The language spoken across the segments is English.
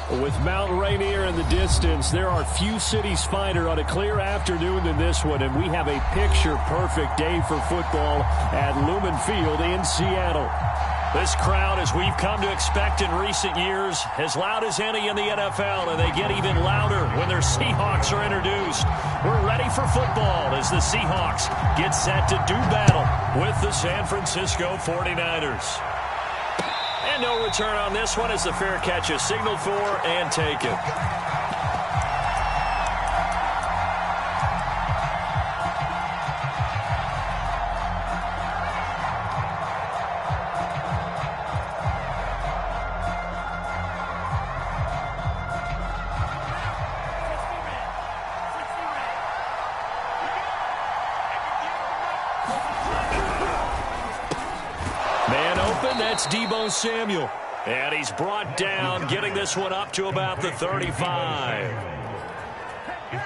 With Mount Rainier in the distance, there are few cities finer on a clear afternoon than this one, and we have a picture-perfect day for football at Lumen Field in Seattle. This crowd, as we've come to expect in recent years, as loud as any in the NFL, and they get even louder when their Seahawks are introduced. We're ready for football as the Seahawks get set to do battle with the San Francisco 49ers. And no return on this one as the fair catch is signaled for and taken. That's Deebo Samuel. And he's brought down, getting this one up to about the 35.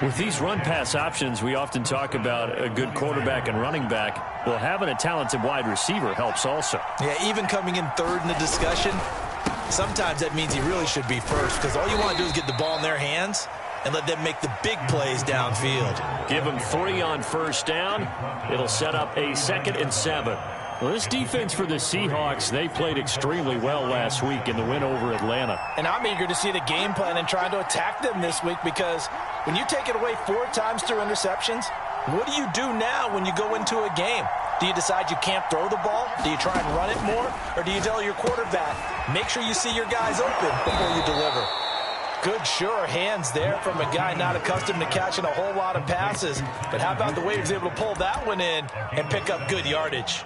With these run-pass options, we often talk about a good quarterback and running back. Well, having a talented wide receiver helps also. Yeah, even coming in third in the discussion, sometimes that means he really should be first, because all you want to do is get the ball in their hands and let them make the big plays downfield. Give them 3 on first down. It'll set up a 2nd and 7. Well, this defense for the Seahawks, they played extremely well last week in the win over Atlanta. And I'm eager to see the game plan and trying to attack them this week, because when you take it away 4 times through interceptions, what do you do now when you go into a game? Do you decide you can't throw the ball? Do you try and run it more? Or do you tell your quarterback, make sure you see your guys open before you deliver? Good, sure hands there from a guy not accustomed to catching a whole lot of passes. But how about the way he was able to pull that one in and pick up good yardage?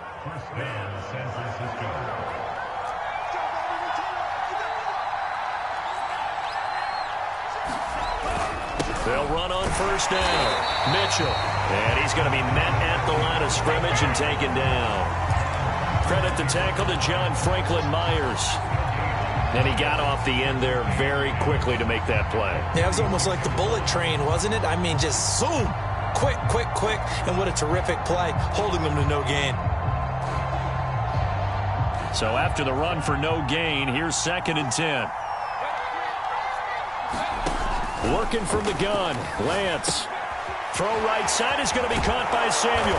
They'll run on first down. Mitchell. And he's going to be met at the line of scrimmage and taken down. Credit the tackle to John Franklin Myers. And he got off the end there very quickly to make that play. Yeah, it was almost like the bullet train, wasn't it? I mean, just zoom. Quick, quick, quick. And what a terrific play, holding them to no gain. So after the run for no gain, here's 2nd and 10. Working from the gun, Lance. Throw right side is going to be caught by Samuel.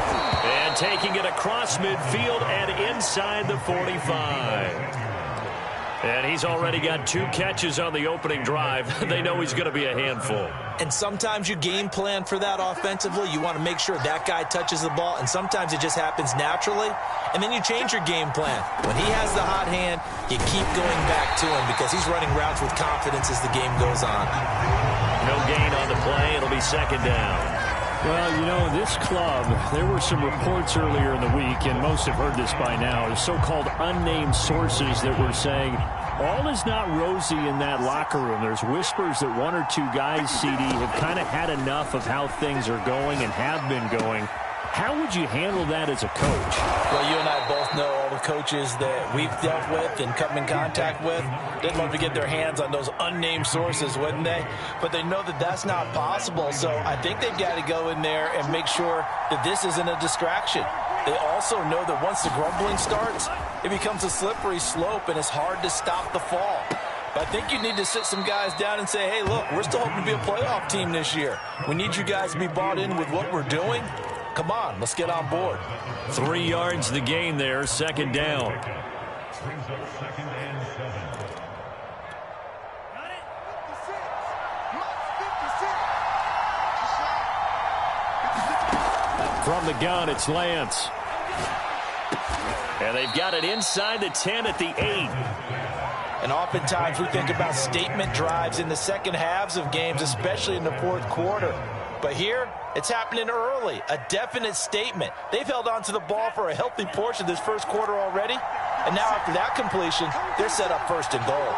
And taking it across midfield and inside the 45. And he's already got 2 catches on the opening drive. They know he's going to be a handful. And sometimes you game plan for that offensively. You want to make sure that guy touches the ball, and sometimes it just happens naturally. And then you change your game plan. When he has the hot hand, you keep going back to him because he's running routes with confidence as the game goes on. No gain on the play. It'll be 2nd down. Well, you know, this club, there were some reports earlier in the week, and most have heard this by now, so-called unnamed sources that were saying all is not rosy in that locker room. There's whispers that 1 or 2 guys, CD, have kind of had enough of how things are going and have been going. How would you handle that as a coach? Well, you and I both know all the coaches that we've dealt with and come in contact with. They'd love to get their hands on those unnamed sources, wouldn't they? But they know that that's not possible, so I think they've got to go in there and make sure that this isn't a distraction. They also know that once the grumbling starts, it becomes a slippery slope, and it's hard to stop the fall. But I think you need to sit some guys down and say, hey, look, we're still hoping to be a playoff team this year. We need you guys to be bought in with what we're doing. Come on, let's get on board. 3 yards the gain there, 2nd down. From the gun, it's Lance. And they've got it inside the 10 at the 8. And oftentimes we think about statement drives in the second halves of games, especially in the 4th quarter. But here, it's happening early, a definite statement. They've held on to the ball for a healthy portion of this 1st quarter already. And now after that completion, they're set up 1st and goal.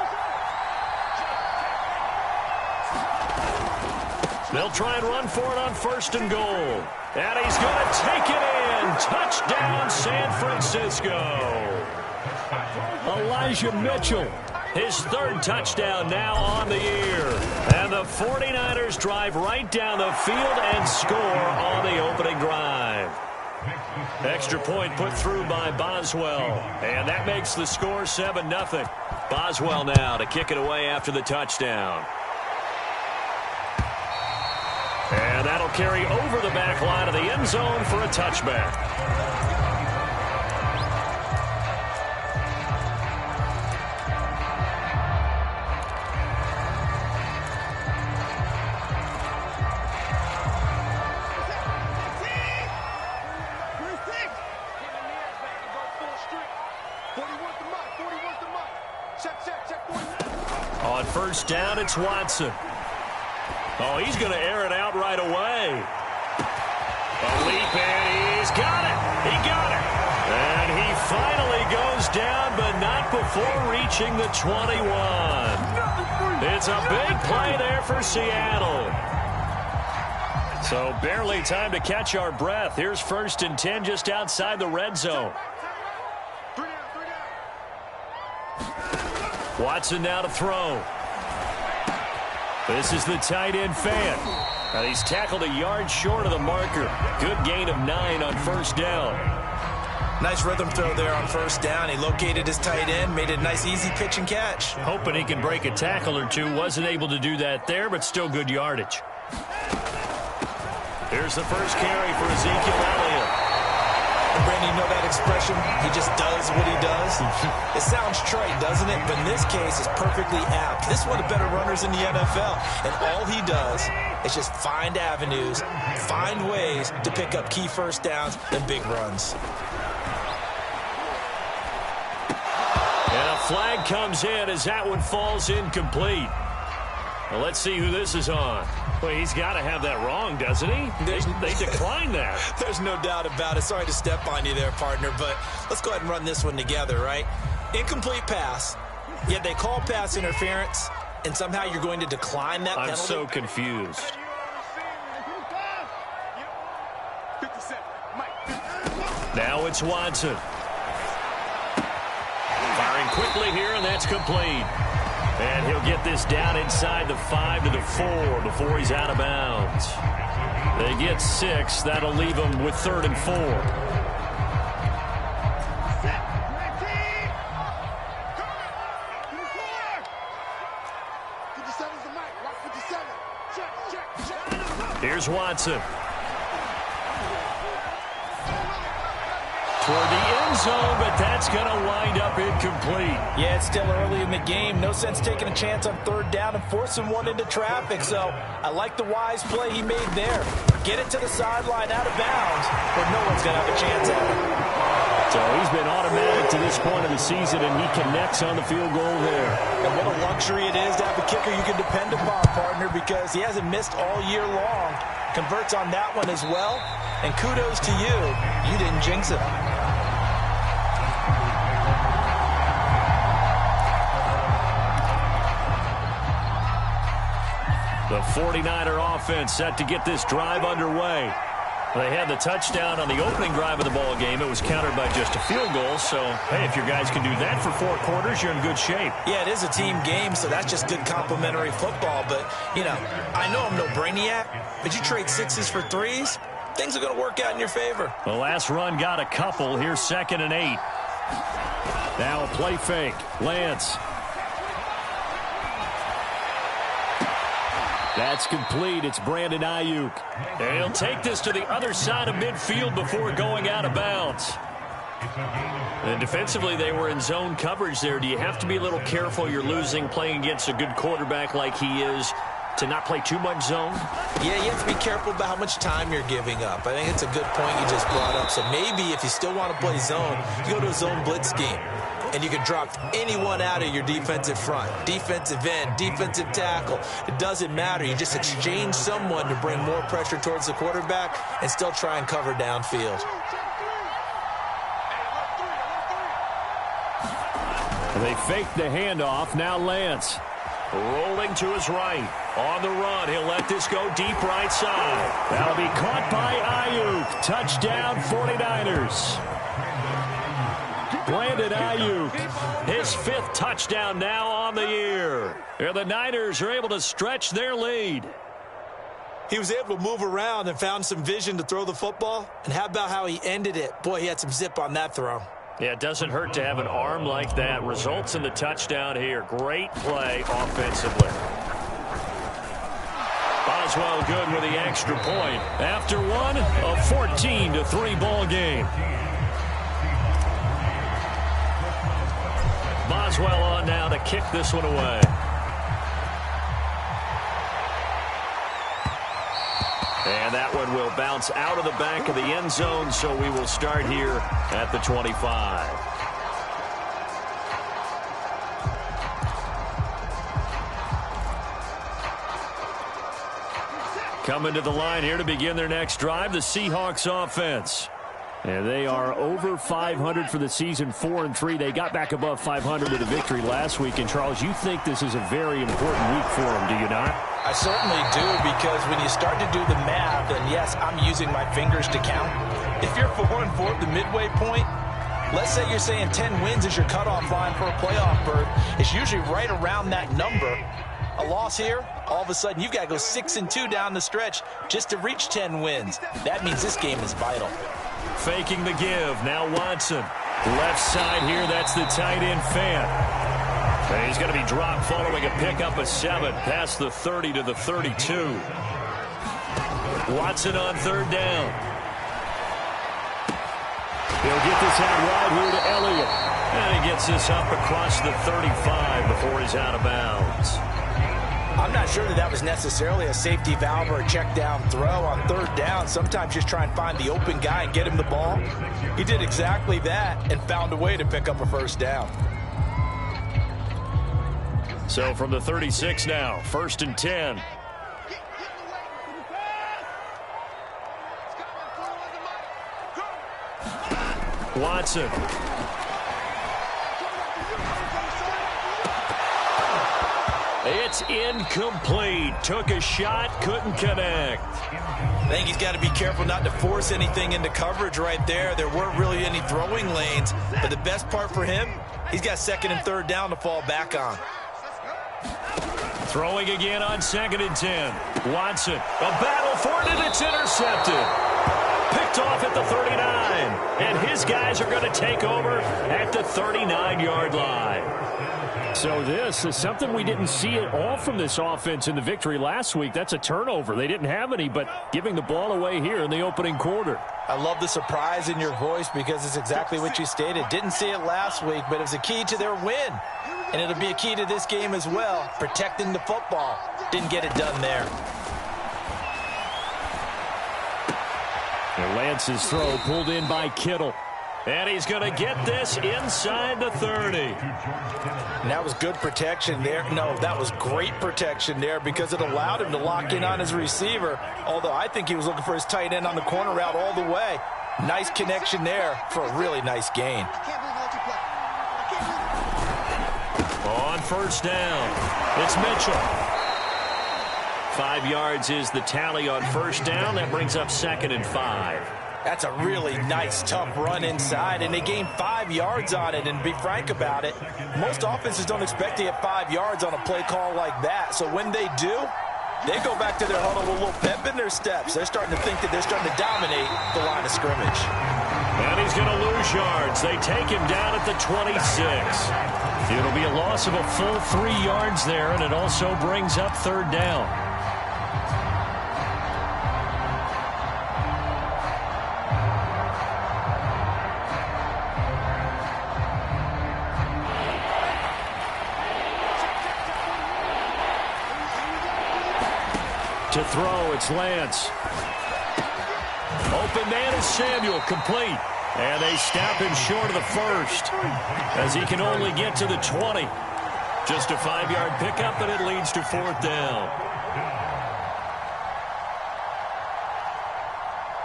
They'll try and run for it on 1st and goal. And he's going to take it in. Touchdown, San Francisco. Elijah Mitchell, his 3rd touchdown now on the year. And the 49ers drive right down the field and score on the opening drive. Extra point put through by Boswell. And that makes the score 7-0. Boswell now to kick it away after the touchdown. And that'll carry over the back line of the end zone for a touchback. On first down, it's Watson. Oh, he's going to air it out right away. A leap, and he's got it. He got it. And he finally goes down, but not before reaching the 21. It's a big play there for Seattle. So barely time to catch our breath. Here's 1st and 10 just outside the red zone. Watson now to throw. This is the tight end Fan. Now he's tackled a yard short of the marker. Good gain of 9 on first down. Nice rhythm throw there on first down. He located his tight end, made it a nice easy pitch and catch. Hoping he can break a tackle or two. Wasn't able to do that there, but still good yardage. Here's the first carry for Ezekiel Elliott. Brandon, you know that expression? He just does what he does. It sounds trite, doesn't it? But in this case, it's perfectly apt. This is one of the better runners in the NFL. And all he does is just find avenues, find ways to pick up key first downs and big runs. And a flag comes in as that one falls incomplete. Well, let's see who this is on. Well, he's got to have that wrong, doesn't he? They declined that. There's no doubt about it. Sorry to step on you there, partner, but let's go ahead and run this one together, right? Incomplete pass, yet they call pass interference, and somehow you're going to decline that penalty? I'm so confused. Now it's Watson. Firing quickly here, and that's complete. And he'll get this down inside the 5 to the 4 before he's out of bounds. They get 6. That'll leave them with 3rd and 4. Here's Watson. Toward the end zone, but that's going to wind up incomplete. Yeah, it's still early in the game. No sense taking a chance on 3rd down and forcing one into traffic. So I like the wise play he made there. Get it to the sideline out of bounds, but no one's going to have a chance at it. So he's been automatic to this point of the season, and he connects on the field goal there. And what a luxury it is to have a kicker you can depend upon, partner, because he hasn't missed all year long. Converts on that one as well. And kudos to you. You didn't jinx it. The 49er offense set to get this drive underway. They had the touchdown on the opening drive of the ball game. It was countered by just a field goal. So, hey, if your guys can do that for 4 quarters, you're in good shape. Yeah, it is a team game, so that's just good complimentary football. But, you know, I know I'm no brainiac, but you trade 6s for 3s, things are going to work out in your favor. The last run got a couple. Here's 2nd and 8. Now a play fake. Lance. That's complete. It's Brandon Ayuk. And he'll take this to the other side of midfield before going out of bounds. And defensively, they were in zone coverage there. Do you have to be a little careful? You're losing playing against a good quarterback like he is to not play too much zone? Yeah, you have to be careful about how much time you're giving up. I think it's a good point you just brought up. So maybe if you still want to play zone, you go to a zone blitz scheme. And you can drop anyone out of your defensive front. Defensive end, defensive tackle. It doesn't matter. You just exchange someone to bring more pressure towards the quarterback and still try and cover downfield. They fake the handoff. Now Lance rolling to his right. On the run, he'll let this go deep right side. That'll be caught by Ayuk. Touchdown 49ers. Brandon Ayuk, his 5th touchdown now on the year. And the Niners are able to stretch their lead. He was able to move around and found some vision to throw the football. And how about how he ended it? Boy, he had some zip on that throw. Yeah, it doesn't hurt to have an arm like that. Results in the touchdown here. Great play offensively. Boswell good with the extra point. After one, a 14-3 ball game. Boswell on now to kick this one away. And that one will bounce out of the back of the end zone, so we will start here at the 25. Coming to the line here to begin their next drive, the Seahawks offense. And they are over 500 for the season, 4-3. They got back above 500 with a victory last week. And, Charles, you think this is a very important week for them, do you not? I certainly do, because when you start to do the math, and yes, I'm using my fingers to count. If you're 4-4 at the midway point, let's say you're saying 10 wins is your cutoff line for a playoff berth. It's usually right around that number. A loss here, all of a sudden you've got to go 6-2 down the stretch just to reach 10 wins. That means this game is vital. Faking the give. Now Watson. Left side here, that's the tight end fan. And he's going to be dropped following a pickup of 7 past the 30 to the 32. Watson on third down. He'll get this out right here to Elliott. And he gets this up across the 35 before he's out of bounds. I'm not sure that was necessarily a safety valve or a check down throw on third down. Sometimes just try and find the open guy and get him the ball. He did exactly that and found a way to pick up a first down. So from the 36 now, 1st and 10. Watson. It's incomplete. Took a shot, couldn't connect. I think he's got to be careful not to force anything into coverage right there. There weren't really any throwing lanes, but the best part for him, he's got 2nd and 3rd down to fall back on. Throwing again on 2nd and 10. Watson, a battle for it, and it's intercepted. Picked off at the 39, and his guys are going to take over at the 39-yard line. So this is something we didn't see at all from this offense in the victory last week. That's a turnover. They didn't have any, but giving the ball away here in the opening quarter. I love the surprise in your voice because it's exactly what you stated. Didn't see it last week, but it was a key to their win. And it'll be a key to this game as well, protecting the football. Didn't get it done there. And Lance's throw pulled in by Kittle. And he's going to get this inside the 30. And that was good protection there. No, that was great protection there because it allowed him to lock in on his receiver. Although I think he was looking for his tight end on the corner route all the way. Nice connection there for a really nice gain. On 1st down, it's Mitchell. 5 yards is the tally on 1st down. That brings up 2nd and 5. That's a really nice, tough run inside, and they gained 5 yards on it. And be frank about it, most offenses don't expect to get 5 yards on a play call like that. So when they do, they go back to their huddle with a little pep in their steps. They're starting to think that they're starting to dominate the line of scrimmage. And he's going to lose yards. They take him down at the 26. It'll be a loss of a full 3 yards there, and it also brings up 3rd down. To throw, it's Lance. Open man is Samuel, complete. And they stop him short of the 1st as he can only get to the 20. Just a 5-yard pickup, and it leads to 4th down.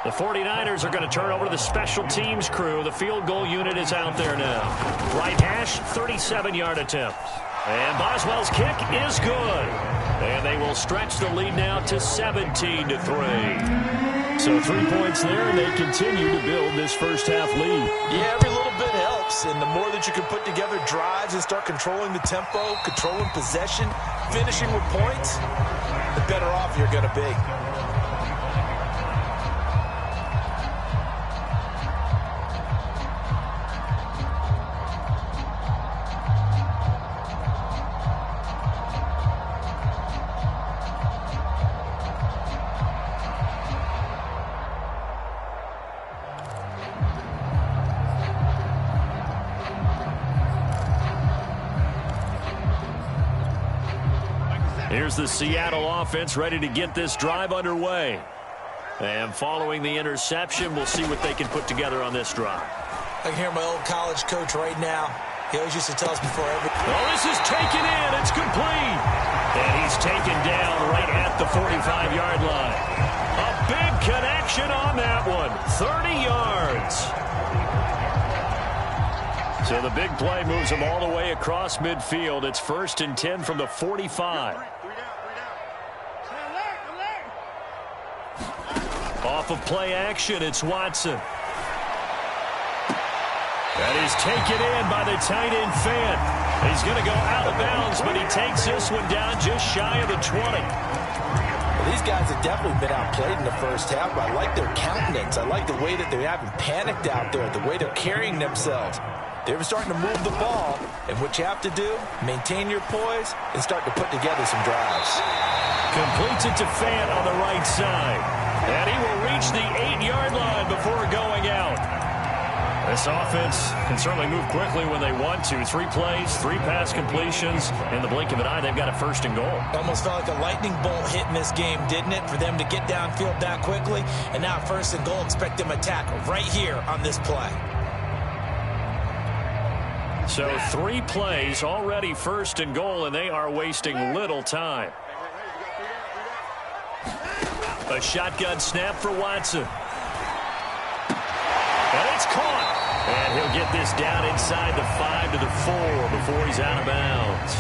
The 49ers are going to turn over to the special teams crew. The field goal unit is out there now. Right hash, 37-yard attempt. And Boswell's kick is good. And they will stretch the lead now to 17-3. So 3 points there, and they continue to build this first half lead. Yeah, every little bit helps. reps, and the more that you can put together drives and start controlling the tempo, controlling possession, finishing with points, the better off you're going to be. Here's the Seattle offense ready to get this drive underway. And following the interception, we'll see what they can put together on this drive. I can hear my old college coach right now. He always used to tell us before every... Oh, this is taken in. It's complete. And he's taken down right at the 45-yard line. A big connection on that one. 30 yards. So the big play moves him all the way across midfield. It's 1st and 10 from the 45. Off of play action, it's Watson. That is taken in by the tight end Fant. He's going to go out of bounds, but he takes this one down just shy of the 20. Well, these guys have definitely been outplayed in the first half, but I like their countenance. I like the way that they haven't panicked out there, the way they're carrying themselves. They were starting to move the ball, and what you have to do, maintain your poise and start to put together some drives. Completes it to Fant on the right side. And he will reach the 8-yard line before going out. This offense can certainly move quickly when they want to. 3 plays, 3 pass completions. In the blink of an eye, they've got a 1st and goal. Almost felt like a lightning bolt hit in this game, didn't it? For them to get downfield that quickly. And now 1st and goal, expect them to tackle right here on this play. So 3 plays, already 1st and goal, and they are wasting little time. A shotgun snap for Watson. And it's caught. And he'll get this down inside the 5 to the 4 before he's out of bounds.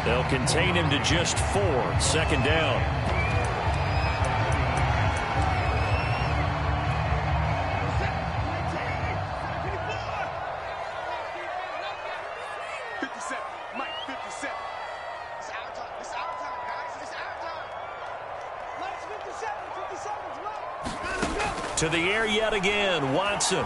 They'll contain him to just 4. 2nd down. To the air yet again, Watson.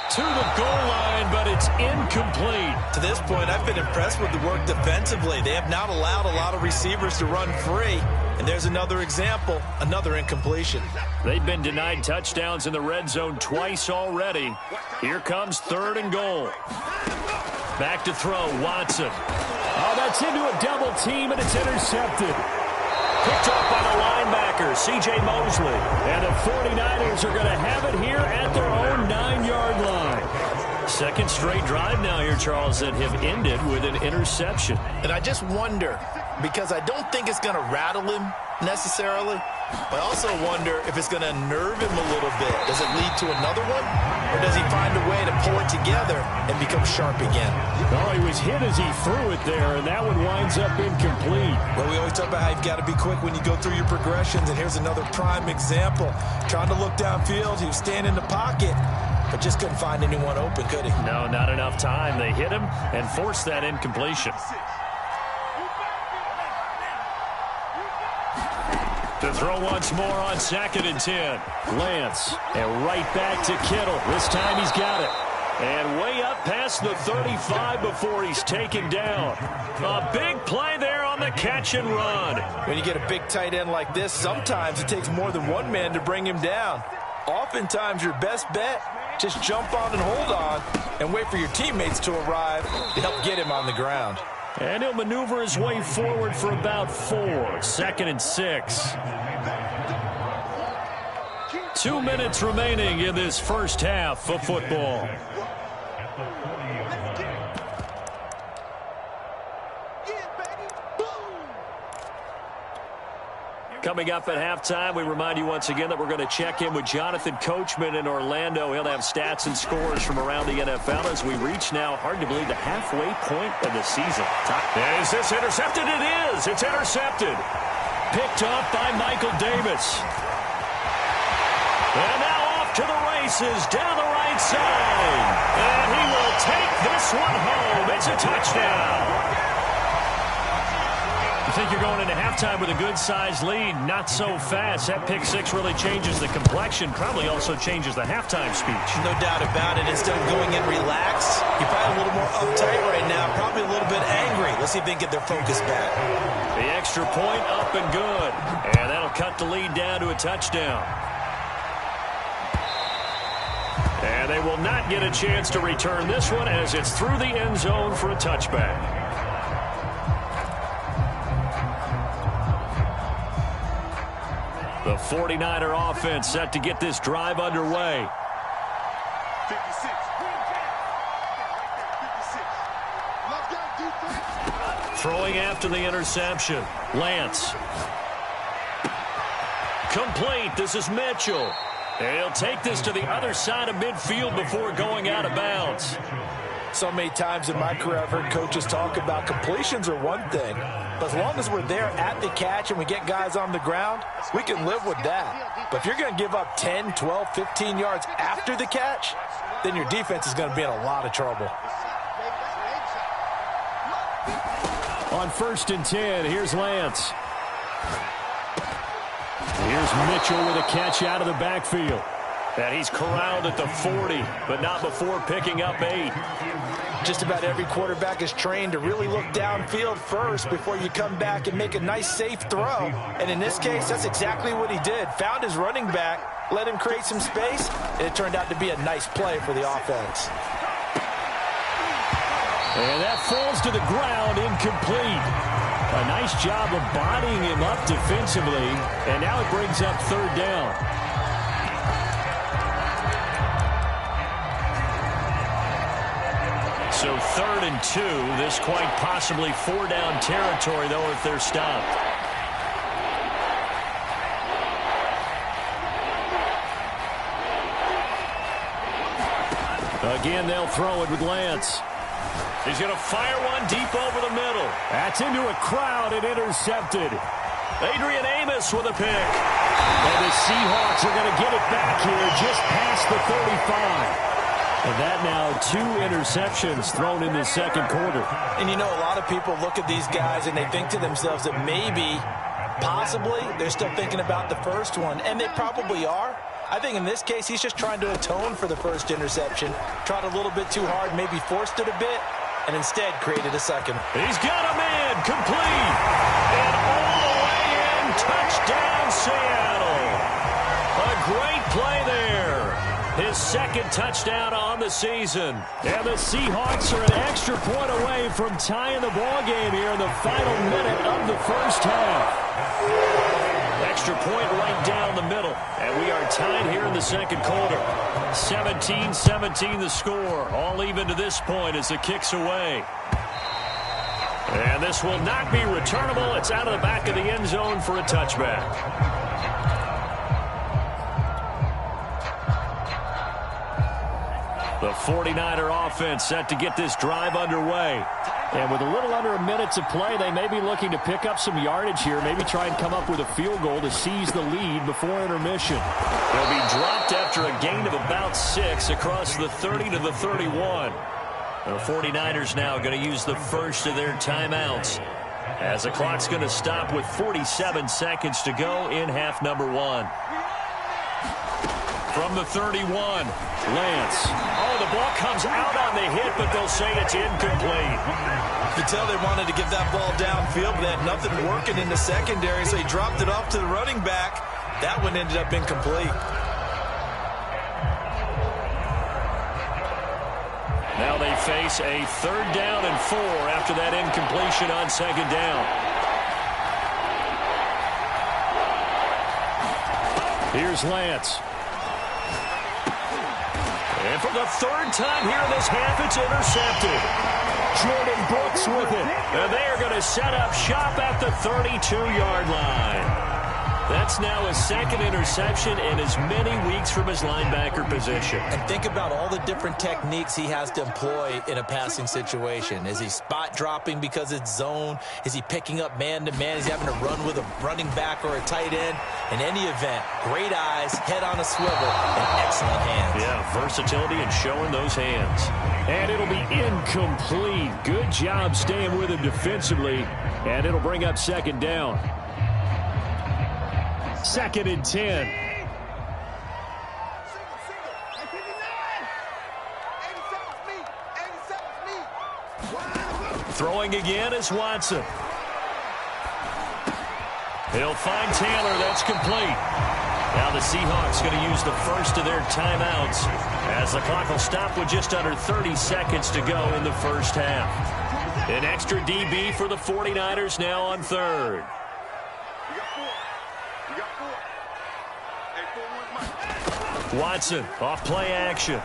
To the goal line, but it's incomplete. To this point, I've been impressed with the work defensively. They have not allowed a lot of receivers to run free. And there's another example, another incompletion. They've been denied touchdowns in the red zone twice already. Here comes 3rd and goal. Back to throw, Watson. Oh, that's into a double team, and it's intercepted. Picked up by the linebacker, C.J. Mosley. And the 49ers are going to have it here at their own 9-yard line. 2nd straight drive now here, Charles, that have ended with an interception. And I just wonder, because I don't think it's going to rattle him necessarily, but I also wonder if it's going to nerve him a little bit. Does it lead to another one? Or does he find a way to pull it together and become sharp again? Oh, he was hit as he threw it there, and that one winds up incomplete. Well, we always talk about how you've got to be quick when you go through your progressions, and here's another prime example. Trying to look downfield, he was staying in the pocket, but just couldn't find anyone open, could he? No, not enough time. They hit him and forced that incompletion. To throw once more on 2nd and 10. Lance, and right back to Kittle. This time he's got it. And way up past the 35 before he's taken down. A big play there on the catch and run. When you get a big tight end like this, sometimes it takes more than one man to bring him down. Oftentimes your best bet, just jump on and hold on and wait for your teammates to arrive to help get him on the ground. And he'll maneuver his way forward for about 4. 2nd and 6. 2 minutes remaining in this first half of football. Coming up at halftime, we remind you once again that we're going to check in with Jonathan Coachman in Orlando. He'll have stats and scores from around the NFL as we reach now, hard to believe, the halfway point of the season. Is this intercepted? It is. It's intercepted. Picked up by Michael Davis. And now off to the races down the right side. And he will take this one home. It's a touchdown. You think you're going into halftime with a good-sized lead. Not so fast. That pick six really changes the complexion. Probably also changes the halftime speech. No doubt about it. Instead of going in relaxed, you're probably a little more uptight right now. Probably a little bit angry. Let's see if they can get their focus back. The extra point up and good. And that'll cut the lead down to a touchdown. And they will not get a chance to return this one as it's through the end zone for a touchback. The 49er offense set to get this drive underway. 56. Throwing after the interception. Lance. Complete. This is Mitchell. And he'll take this to the other side of midfield before going out of bounds. So many times in my career I've heard coaches talk about completions are one thing, but as long as we're there at the catch and we get guys on the ground, we can live with that. But if you're going to give up 10, 12, 15 yards after the catch, then your defense is going to be in a lot of trouble. On 1st and 10, here's Lance. Here's Mitchell with a catch out of the backfield. And he's corralled at the 40, but not before picking up 8. Just about every quarterback is trained to really look downfield first before you come back and make a nice, safe throw. And in this case, that's exactly what he did. Found his running back, let him create some space, and it turned out to be a nice play for the offense. And that falls to the ground, incomplete. A nice job of bodying him up defensively, and now it brings up 3rd down. So 3rd and 2, this quite possibly 4-down territory, though, if they're stopped. Again, they'll throw it with Lance. He's going to fire one deep over the middle. That's into a crowd and intercepted. Adrian Amos with a pick. And the Seahawks are going to get it back here just past the 35. And that now 2 interceptions thrown in the second quarter. And you know, a lot of people look at these guys and they think to themselves that maybe, possibly, they're still thinking about the first one. And they probably are. I think in this case, he's just trying to atone for the first interception. Tried a little bit too hard, maybe forced it a bit, and instead created a second. He's got him in, complete. And all the way in, touchdown Seattle. A great play there. His second touchdown on the season. And the Seahawks are an extra point away from tying the ball game here in the final minute of the first half. Extra point right down the middle. And we are tied here in the second quarter. 17-17 the score. All even to this point as the kick's away. And this will not be returnable. It's out of the back of the end zone for a touchback. The 49er offense set to get this drive underway. And with a little under a minute to play, they may be looking to pick up some yardage here, maybe try and come up with a field goal to seize the lead before intermission. They'll be dropped after a gain of about 6 across the 30 to the 31. The 49ers now going to use the first of their timeouts as the clock's going to stop with 47 seconds to go in half number 1. From the 31, Lance. Oh, the ball comes out on the hit, but they'll say it's incomplete. You could tell they wanted to get that ball downfield, but they had nothing working in the secondary, so he dropped it off to the running back. That one ended up incomplete. Now they face a 3rd down and 4 after that incompletion on 2nd down. Here's Lance. And for the 3rd time here in this half, it's intercepted. Jordan Brooks with it. And they are going to set up shop at the 32-yard line. That's now his second interception in as many weeks from his linebacker position. And think about all the different techniques he has to employ in a passing situation. Is he spot dropping because it's zone? Is he picking up man-to-man? Is he having to run with a running back or a tight end? In any event, great eyes, head on a swivel, and excellent hands. Yeah, versatility and showing those hands. And it'll be incomplete. Good job staying with him defensively. And it'll bring up second down. 2nd and 10. Throwing again is Watson. He'll find Taylor. That's complete. Now the Seahawks going to use the first of their timeouts as the clock will stop with just under 30 seconds to go in the first half. An extra DB for the 49ers now on 3rd. Watson off play action.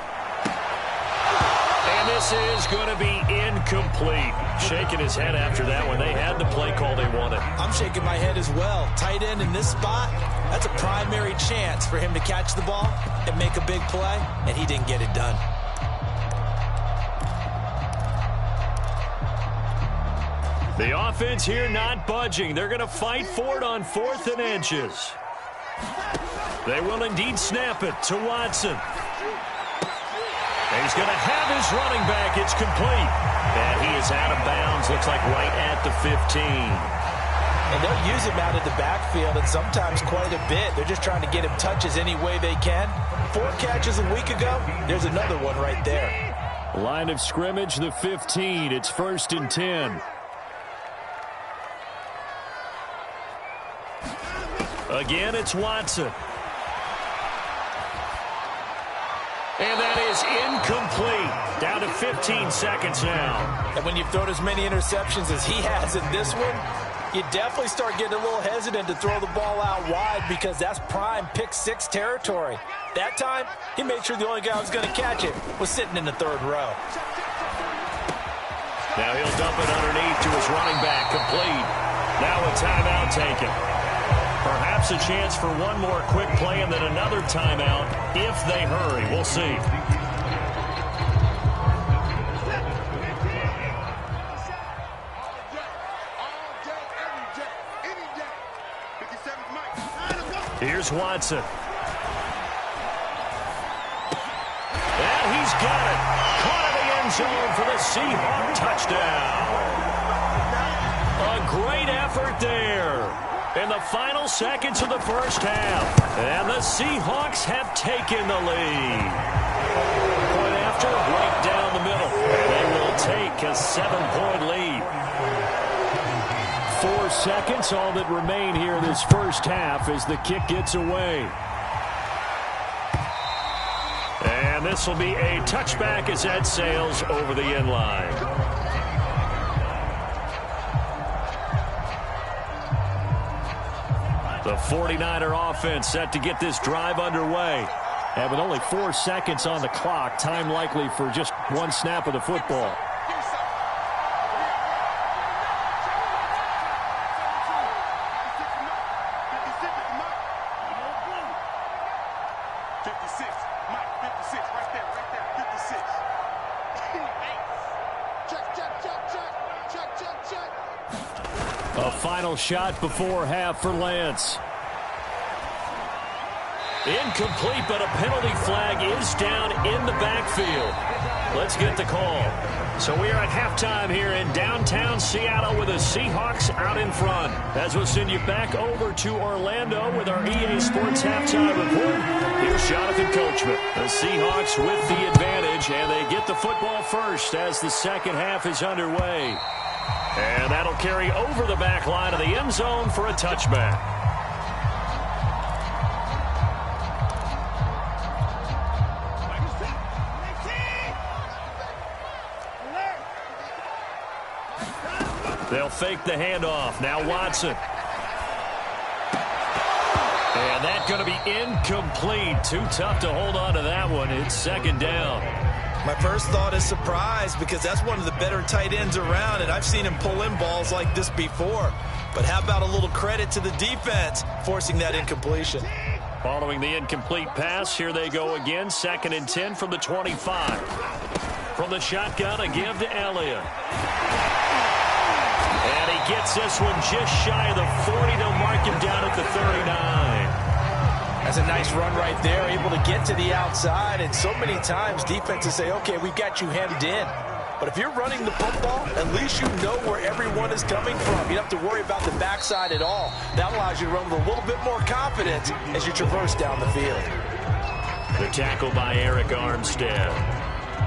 And this is going to be incomplete. Shaking his head after that one. They had the play call they wanted. I'm shaking my head as well. Tight end in this spot, that's a primary chance for him to catch the ball and make a big play, and he didn't get it done. The offense here not budging. They're going to fight for it on 4th and inches. They will indeed snap it to Watson. He's going to have his running back. It's complete. And he is out of bounds. Looks like right at the 15. And they'll use him out of the backfield, and sometimes quite a bit. They're just trying to get him touches any way they can. 4 catches a week ago. There's another one right there. Line of scrimmage, the 15. It's 1st and 10. Again, it's Watson. And that is incomplete. Down to 15 seconds now. And when you've thrown as many interceptions as he has in this one, you definitely start getting a little hesitant to throw the ball out wide because that's prime pick 6 territory. That time, he made sure the only guy who was going to catch it was sitting in the 3rd row. Now he'll dump it underneath to his running back, complete. Now a timeout taken. Perhaps a chance for one more quick play and then another timeout if they hurry. We'll see. Here's Watson. And he's got it. Caught in the end zone for the Seahawks touchdown. A great effort there. In the final seconds of the first half. And the Seahawks have taken the lead. Point after, right down the middle. They will take a 7-point lead. 4 seconds, all that remain here in this first half as the kick gets away. And this will be a touchback as that sails over the end line. The 49er offense set to get this drive underway. And with only 4 seconds on the clock, time likely for just one snap of the football. A final shot before half for Lance. Incomplete, but a penalty flag is down in the backfield. Let's get the call. So we are at halftime here in downtown Seattle with the Seahawks out in front. As we'll send you back over to Orlando with our EA Sports halftime report. Here's Jonathan Coachman. The Seahawks with the advantage, and they get the football first as the second half is underway. And that'll carry over the back line of the end zone for a touchback. They'll fake the handoff. Now Watson. And that's going to be incomplete. Too tough to hold on to that one. It's second down. My first thought is surprise because that's one of the better tight ends around, and I've seen him pull in balls like this before. But how about a little credit to the defense forcing that incompletion? Following the incomplete pass, here they go again. 2nd and 10 from the 25. From the shotgun, a give to Elliott. And he gets this one just shy of the 40. They'll mark him down at the 39. That's a nice run right there, able to get to the outside. And so many times defenses say, okay, we've got you hemmed in. But if you're running the football, at least you know where everyone is coming from. You don't have to worry about the backside at all. That allows you to run with a little bit more confidence as you traverse down the field. The tackle by Eric Armstead.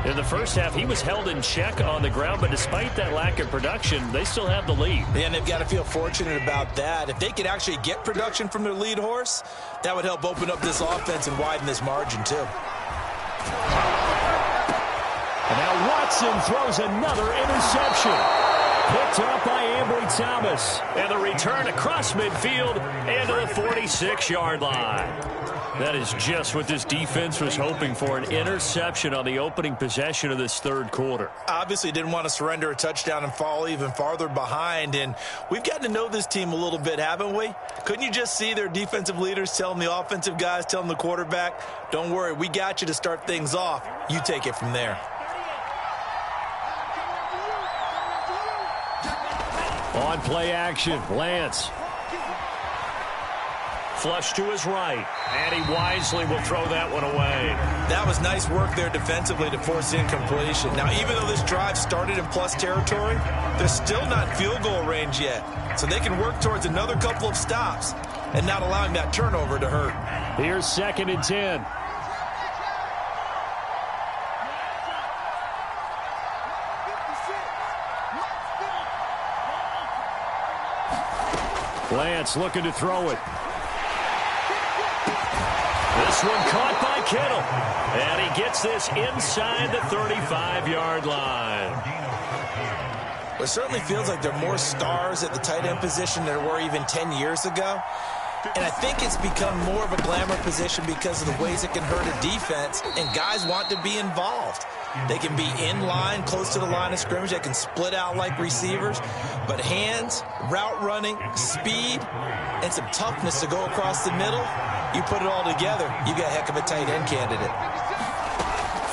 In the first half, he was held in check on the ground, but despite that lack of production, they still have the lead. And they've got to feel fortunate about that. If they could actually get production from their lead horse, that would help open up this offense and widen this margin too. And now Watson throws another interception. Picked up by Ambry Thomas. And the return across midfield and to the 46-yard line. That is just what this defense was hoping for, an interception on the opening possession of this third quarter. Obviously didn't want to surrender a touchdown and fall even farther behind. And we've gotten to know this team a little bit, haven't we? Couldn't you just see their defensive leaders telling the offensive guys, telling the quarterback, don't worry, we got you to start things off. You take it from there. On play action, Lance. Flush to his right, and he wisely will throw that one away. That was nice work there defensively to force incompletion. Now, even though this drive started in plus territory, they're still not field goal range yet. So they can work towards another couple of stops and not allowing that turnover to hurt. Here's 2nd and 10. Lance looking to throw it. This one caught by Kittle. And he gets this inside the 35-yard line. Well, it certainly feels like there are more stars at the tight end position than there were even 10 years ago. And I think it's become more of a glamour position because of the ways it can hurt a defense, and guys want to be involved. They can be in line, close to the line of scrimmage. They can split out like receivers. But hands, route running, speed, and some toughness to go across the middle, you put it all together, you got a heck of a tight end candidate.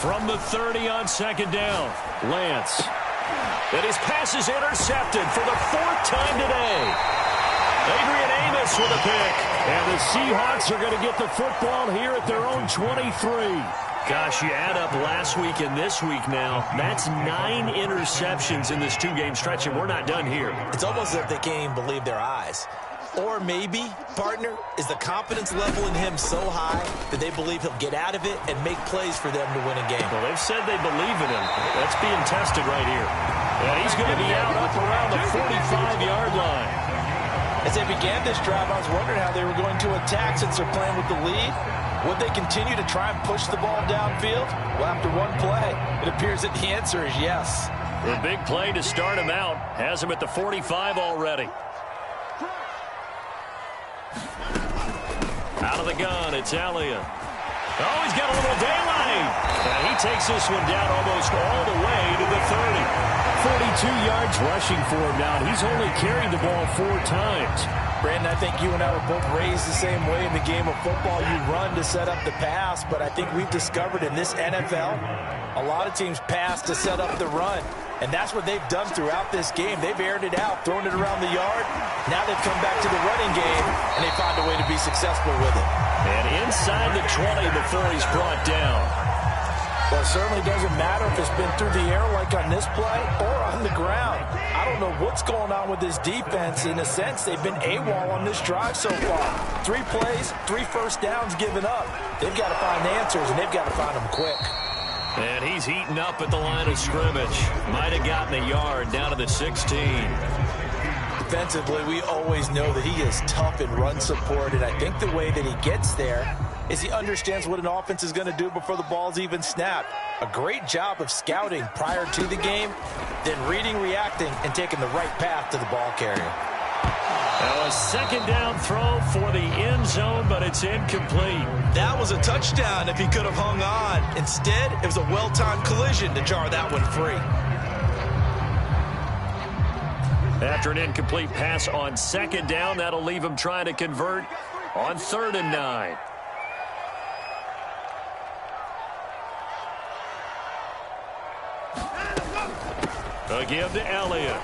From the 30 on 2nd down, Lance. And his pass is intercepted for the 4th time today. Adrian Amos with a pick. And the Seahawks are going to get the football here at their own 23. Gosh, you add up last week and this week now, that's 9 interceptions in this 2-game stretch, and we're not done here. It's almost as if they can't even believe their eyes. Or maybe, partner, is the confidence level in him so high that they believe he'll get out of it and make plays for them to win a game. Well, they've said they believe in him. That's being tested right here. And he's going to be out up around the 45-yard line. As they began this drive, I was wondering how they were going to attack since they're playing with the lead. Would they continue to try and push the ball downfield? Well, after one play, it appears that the answer is yes. The big play to start him out has him at the 45 already. Out of the gun, it's Elliott. Oh, he's got a little daylight. And he takes this one down almost all the way to the 30. 42 yards rushing for him now. He's only carried the ball 4 times. Brandon, I think you and I were both raised the same way in the game of football. You run to set up the pass, but I think we've discovered in this NFL, a lot of teams pass to set up the run. And that's what they've done throughout this game. They've aired it out, thrown it around the yard. Now they've come back to the running game, and they found a way to be successful with it. And inside the 20 before he's brought down. Well, it certainly doesn't matter if it's been through the air like on this play or on the ground. I don't know what's going on with this defense. In a sense, they've been AWOL on this drive so far. 3 plays, 3 first downs given up. They've got to find answers, and they've got to find them quick. And he's heating up at the line of scrimmage. Might have gotten a yard down to the 16. Defensively, we always know that he is tough in run support, and I think the way that he gets there is he understands what an offense is going to do before the ball's even snapped. A great job of scouting prior to the game, then reading, reacting, and taking the right path to the ball carrier. Now a 2nd down throw for the end zone, but it's incomplete. That was a touchdown if he could have hung on. Instead, it was a well-timed collision to jar that one free. After an incomplete pass on second down, that'll leave him trying to convert on 3rd and 9. A give to Elliott.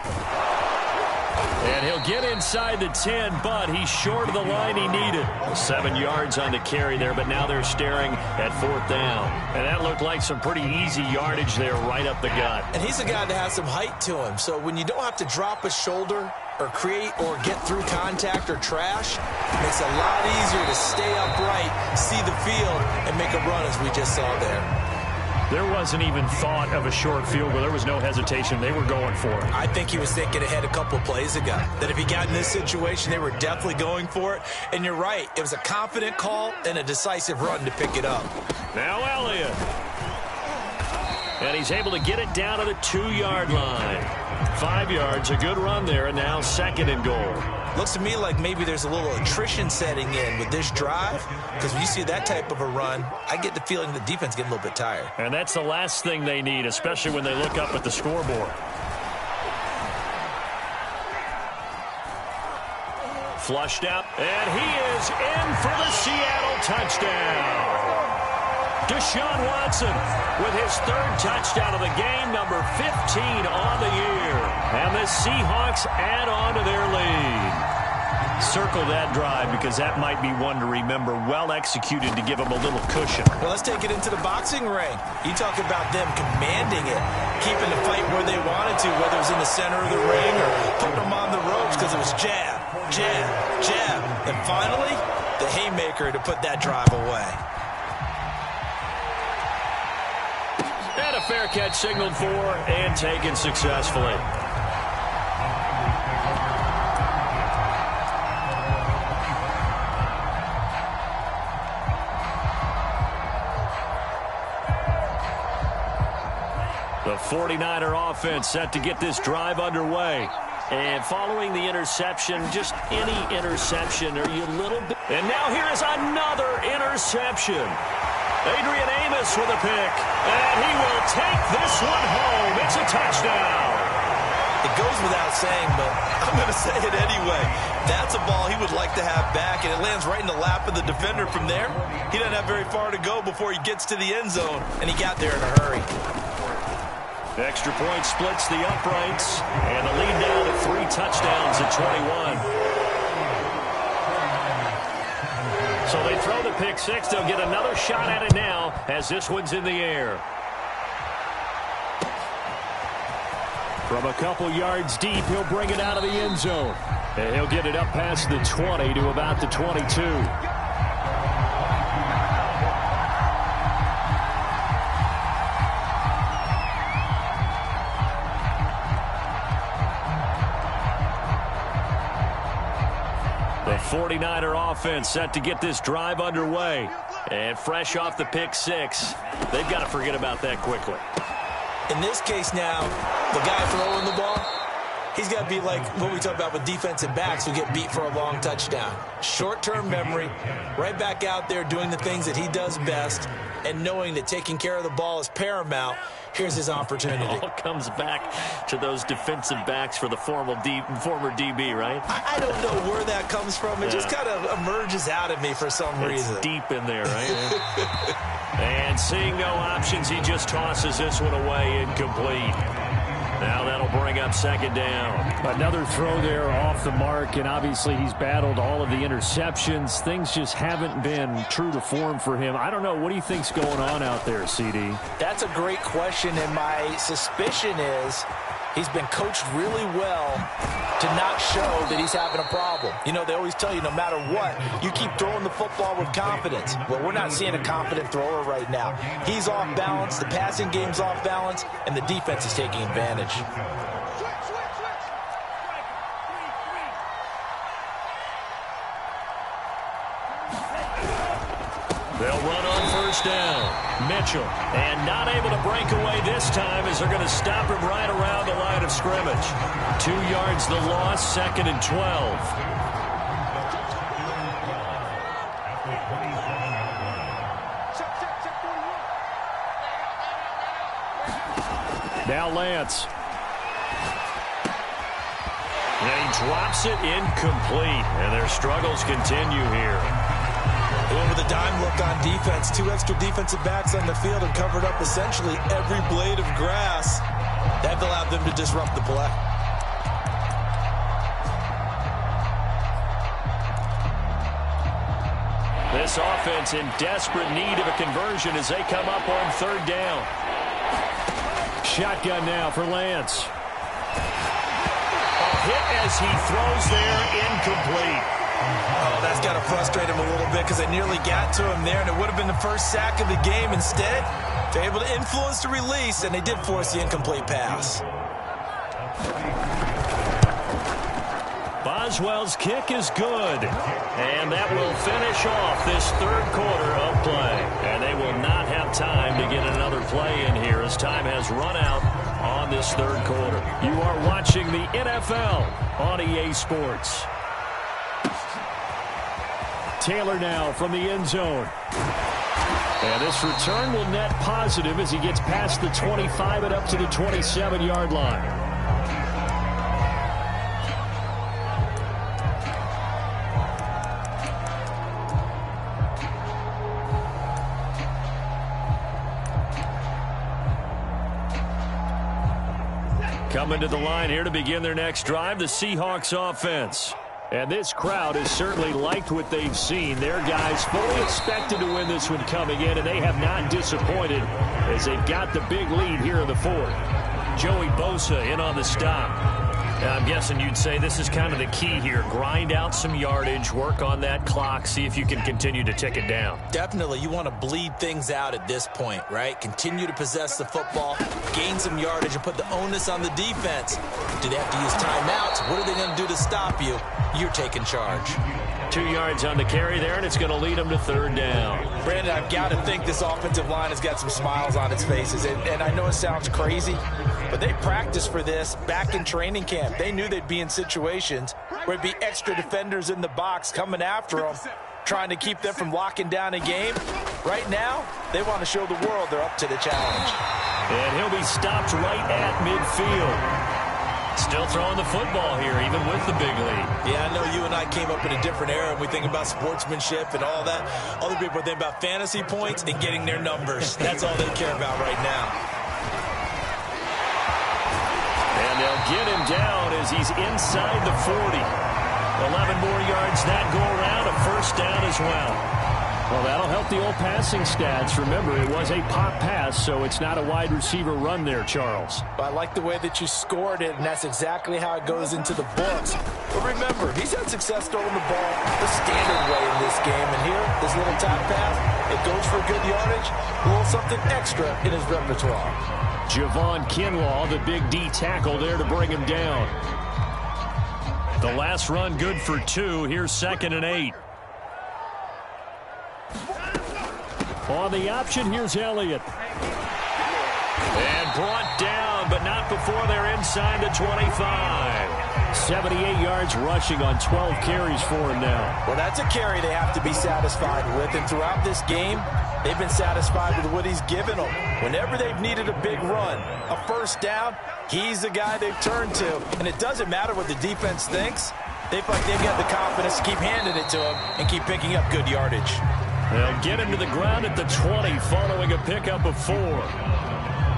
And he'll get inside the 10, but he's short of the line he needed. 7 yards on the carry there, but now they're staring at 4th down. And that looked like some pretty easy yardage there right up the gut. And he's a guy that has some height to him, so when you don't have to drop a shoulder or create or get through contact or trash, it makes it a lot easier to stay upright, see the field, and make a run as we just saw there. There wasn't even thought of a short field goal. There was no hesitation. They were going for it. I think he was thinking ahead a couple of plays ago, that if he got in this situation, they were definitely going for it. And you're right. It was a confident call and a decisive run to pick it up. Now Elliott. And he's able to get it down to the 2-yard line. 5 yards, a good run there, and now 2nd and goal. Looks to me like maybe there's a little attrition setting in with this drive, because when you see that type of a run, I get the feeling the defense getting a little bit tired. And that's the last thing they need, especially when they look up at the scoreboard. Flushed out, and he is in for the Seattle touchdown. Deshaun Watson with his 3rd touchdown of the game, number 15 on the year. And the Seahawks add on to their lead. Circle that drive because that might be one to remember. Well executed to give them a little cushion. Well, let's take it into the boxing ring. You talk about them commanding it, keeping the fight where they wanted to, whether it was in the center of the ring or putting them on the ropes because it was jab, jab, jab. And finally, the haymaker to put that drive away. And a fair catch signaled for and taken successfully. The 49er offense set to get this drive underway. And following the interception, just any interception, are you a little bit... And now here is another interception. Adrian Amos with a pick, and he will take this one home. It's a touchdown. It goes without saying, but I'm going to say it anyway. That's a ball he would like to have back, and it lands right in the lap of the defender from there. He doesn't have very far to go before he gets to the end zone, and he got there in a hurry. Extra point splits the uprights, and the lead now to 3 touchdowns at 21. So they throw the pick 6. They'll get another shot at it now as this one's in the air. From a couple yards deep, he'll bring it out of the end zone. And he'll get it up past the 20 to about the 22. The 49er offense set to get this drive underway. And fresh off the pick 6, they've got to forget about that quickly. In this case now, the guy throwing the ball, he's got to be like what we talk about with defensive backs who get beat for a long touchdown. Short-term memory, right back out there doing the things that he does best, and knowing that taking care of the ball is paramount. Here's his opportunity. It all comes back to those defensive backs for the former DB, right? I don't know where that comes from. It just kind of emerges out of me for some reason. It's deep in there, right? And seeing no options, he just tosses this one away, incomplete. Now that'll bring up 2nd down. Another throw there off the mark, and obviously he's battled all of the interceptions. Things just haven't been true to form for him. I don't know. What do you think's going on out there, CD? That's a great question, and my suspicion is he's been coached really well to not show that he's having a problem. You know, they always tell you no matter what, you keep throwing the football with confidence. Well, we're not seeing a confident thrower right now. He's off balance, the passing game's off balance, and the defense is taking advantage. They'll run on 1st down. Mitchell, and not able to break away this time as they're going to stop him right around the line of scrimmage. 2 yards the loss, 2nd and 12. Now Lance. drops it incomplete, and their struggles continue here. They went with a dime look on defense. 2 extra defensive backs on the field and covered up essentially every blade of grass. That allowed them to disrupt the play. This offense in desperate need of a conversion as they come up on 3rd down. Shotgun now for Lance. A hit as he throws there, incomplete. Oh, that's got to frustrate him a little bit because they nearly got to him there, and it would have been the first sack of the game. Instead, they're able to influence the release, and they did force the incomplete pass. Boswell's kick is good, and that will finish off this 3rd quarter of play. And they will not have time to get another play in here as time has run out on this 3rd quarter. You are watching the NFL on EA Sports. Taylor now from the end zone. And this return will net positive as he gets past the 25 and up to the 27-yard line. Coming to the line here to begin their next drive, the Seahawks offense. And this crowd has certainly liked what they've seen. Their guys fully expected to win this one coming in, and they have not disappointed as they've got the big lead here in the 4th. Joey Bosa in on the stop. I'm guessing you'd say this is kind of the key here. Grind out some yardage, work on that clock, see if you can continue to tick it down. Definitely, you want to bleed things out at this point, right? Continue to possess the football, gain some yardage, and put the onus on the defense. Do they have to use timeouts? What are they going to do to stop you? You're taking charge. 2 yards on the carry there, and it's going to lead them to 3rd down. Brandon, I've got to think this offensive line has got some smiles on its faces. And I know it sounds crazy, but they practiced for this back in training camp. They knew they'd be in situations where it'd be extra defenders in the box coming after them, trying to keep them from locking down a game. Right now, they want to show the world they're up to the challenge. And he'll be stopped right at midfield. Still throwing the football here, even with the big lead. Yeah, I know you and I came up in a different era, and we think about sportsmanship and all that. Other people think about fantasy points and getting their numbers. That's all they care about right now. And they'll get him down as he's inside the 40. 11 more yards that go around, a 1st down as well. Well, that'll help the old passing stats. Remember, it was a pop pass, so it's not a wide receiver run there, Charles. I like the way that you scored it, and that's exactly how it goes into the books. But remember, he's had success throwing the ball the standard way in this game. And here, this little top pass, it goes for good yardage, a little something extra in his repertoire. Javon Kinlaw, the big D tackle there to bring him down. The last run good for 2. Here's 2nd and 8. On the option, here's Elliott. And brought down, but not before they're inside the 25. 78 yards rushing on 12 carries for him now. Well, that's a carry they have to be satisfied with. And throughout this game, they've been satisfied with what he's given them. Whenever they've needed a big run, a 1st down, he's the guy they've turned to. And it doesn't matter what the defense thinks. They feel like they've got the confidence to keep handing it to him and keep picking up good yardage. They'll get him to the ground at the 20 following a pickup of 4.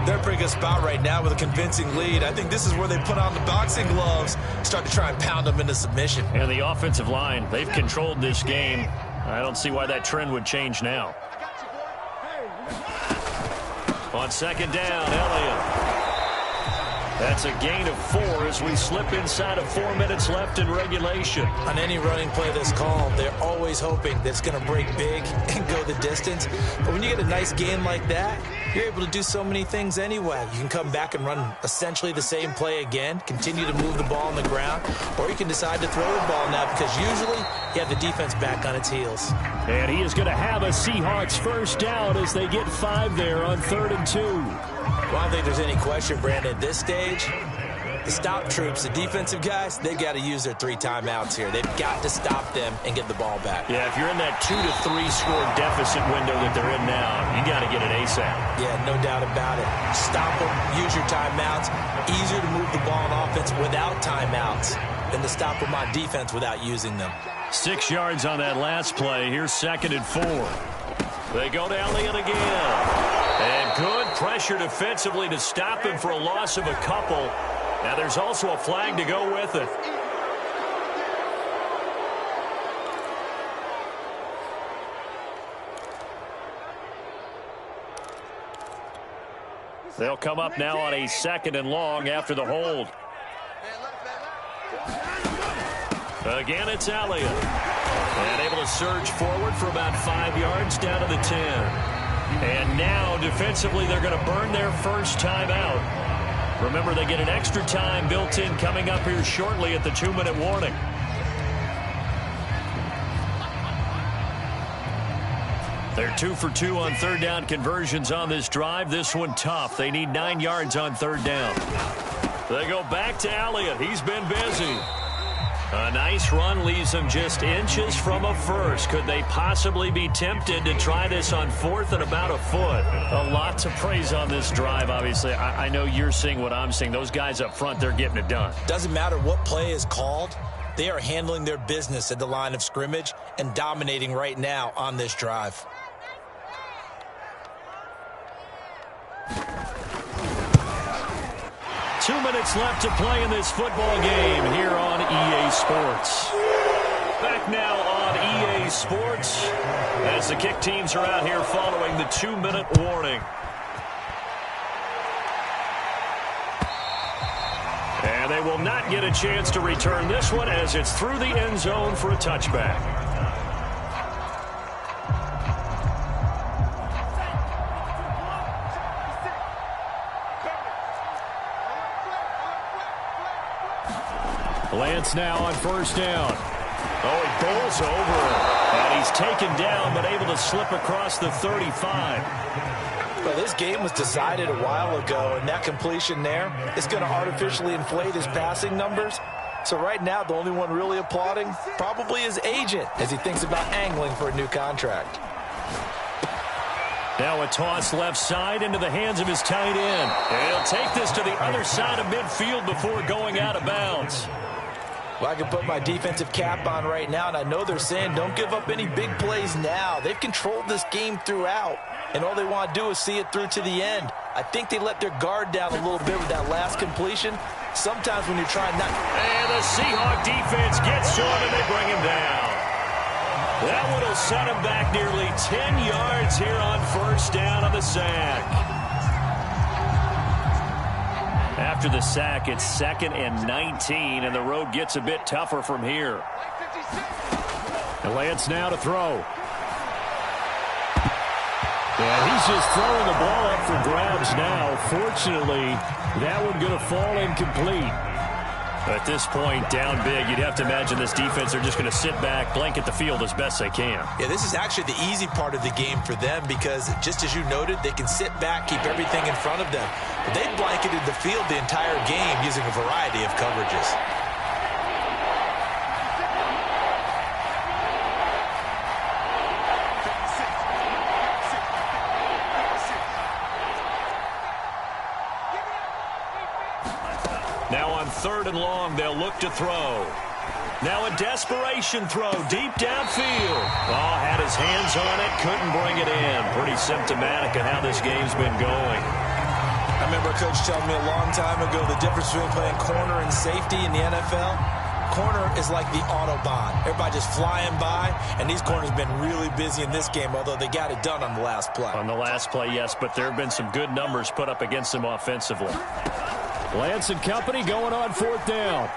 They're in a pretty good spot right now with a convincing lead. I think this is where they put on the boxing gloves, start to try and pound them into submission. And the offensive line, they've controlled this game. I don't see why that trend would change now. On 2nd down, Elliott. That's a gain of 4 as we slip inside of 4 minutes left in regulation. On any running play that's called, they're always hoping that it's going to break big and go the distance. But when you get a nice gain like that, you're able to do so many things anyway. You can come back and run essentially the same play again, continue to move the ball on the ground, or you can decide to throw the ball now because usually you have the defense back on its heels. And he is going to have a Seahawks 1st down as they get 5 there on 3rd and 2. Well, I don't think there's any question, Brandon, at this stage, the stop troops, the defensive guys, they've got to use their 3 timeouts here. They've got to stop them and get the ball back. Yeah, if you're in that 2 to 3 score deficit window that they're in now, you got to get it ASAP. Yeah, no doubt about it. Stop them, use your timeouts. Easier to move the ball on offense without timeouts. and to stop them on defense without using them. 6 yards on that last play. Here's 2nd and 4. They go to Elliott again. And good pressure defensively to stop him for a loss of a couple. Now there's also a flag to go with it. They'll come up now on a 2nd and long after the hold. Again, it's Elliott. And able to surge forward for about 5 yards down to the 10. And now, defensively, they're going to burn their first time out. Remember, they get an extra time built in coming up here shortly at the 2-minute warning. They're 2 for 2 on 3rd down conversions on this drive. This one tough. They need 9 yards on 3rd down. They go back to Elliott. He's been busy. A nice run leaves them just inches from a first. Could they possibly be tempted to try this on 4th and about a foot? A lot to praise on this drive, obviously. I know you're seeing what I'm seeing. Those guys up front, they're getting it done. Doesn't matter what play is called. They are handling their business at the line of scrimmage and dominating right now on this drive. Two minutes left to play in this football game here on EA Sports. Back now on EA Sports as the kick teams are out here following the 2-minute warning. And they will not get a chance to return this one as it's through the end zone for a touchback. Lance now on 1st down. Oh, he bowls over him. And he's taken down, but able to slip across the 35. Well, this game was decided a while ago, and that completion there is going to artificially inflate his passing numbers. So right now, the only one really applauding probably his agent as he thinks about angling for a new contract. Now a toss left side into the hands of his tight end. And he'll take this to the other side of midfield before going out of bounds. Well, I can put my defensive cap on right now, and I know they're saying don't give up any big plays now. They've controlled this game throughout, and all they want to do is see it through to the end. I think they let their guard down a little bit with that last completion. Sometimes when you're trying not... And the Seahawk defense gets to him, and they bring him down. That one will set him back nearly 10 yards here on 1st down on the sack. After the sack, it's 2nd and 19, and the road gets a bit tougher from here. And Lance now to throw. And he's just throwing the ball up for grabs now. Fortunately, that one going to fall incomplete. At this point, down big, you'd have to imagine this defense are just going to sit back, blanket the field as best they can. Yeah, this is actually the easy part of the game for them because, just as you noted, they can sit back, keep everything in front of them. But they blanketed the field the entire game using a variety of coverages. Now on 3rd and long, they'll look to throw. Now a desperation throw deep downfield. Oh, had his hands on it, couldn't bring it in. Pretty symptomatic of how this game's been going. I remember a coach telling me a long time ago the difference between playing corner and safety in the NFL. Corner is like the Autobahn. Everybody just flying by, and these corners have been really busy in this game, although they got it done on the last play. On the last play, yes, but there have been some good numbers put up against them offensively. Lance and company going on 4th down.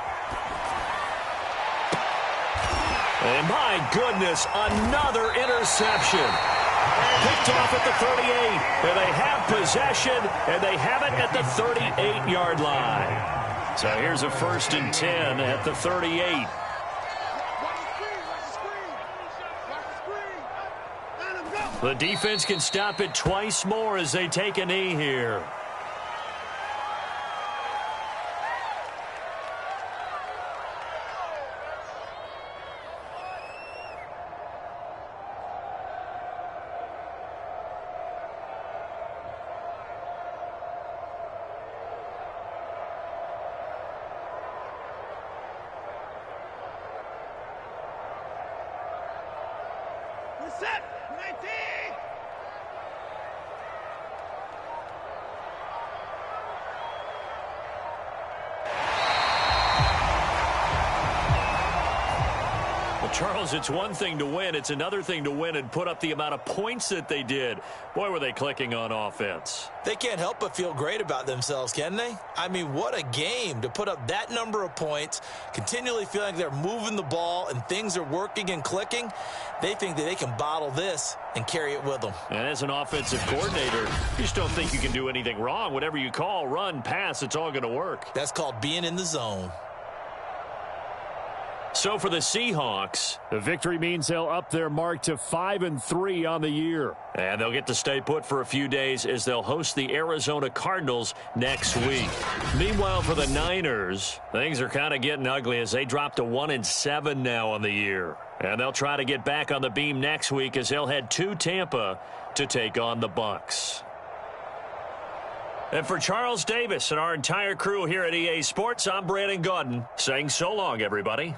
And my goodness, another interception. Picked off at the 38. And they have possession, and they have it at the 38-yard line. So here's a 1st and 10 at the 38. The defense can stop it twice more as they take a knee here. Charles, it's one thing to win. It's another thing to win and put up the amount of points that they did. Boy, were they clicking on offense. They can't help but feel great about themselves, can they? I mean, what a game to put up that number of points, continually feeling like they're moving the ball and things are working and clicking. They think that they can bottle this and carry it with them. And as an offensive coordinator, you just don't think you can do anything wrong. Whatever you call, run, pass, it's all going to work. That's called being in the zone. So for the Seahawks, the victory means they'll up their mark to 5-3 on the year. And they'll get to stay put for a few days as they'll host the Arizona Cardinals next week. Meanwhile, for the Niners, things are kind of getting ugly as they drop to 1-7 now on the year. And they'll try to get back on the beam next week as they'll head to Tampa to take on the Bucs. And for Charles Davis and our entire crew here at EA Sports, I'm Brandon Gaudin saying so long, everybody.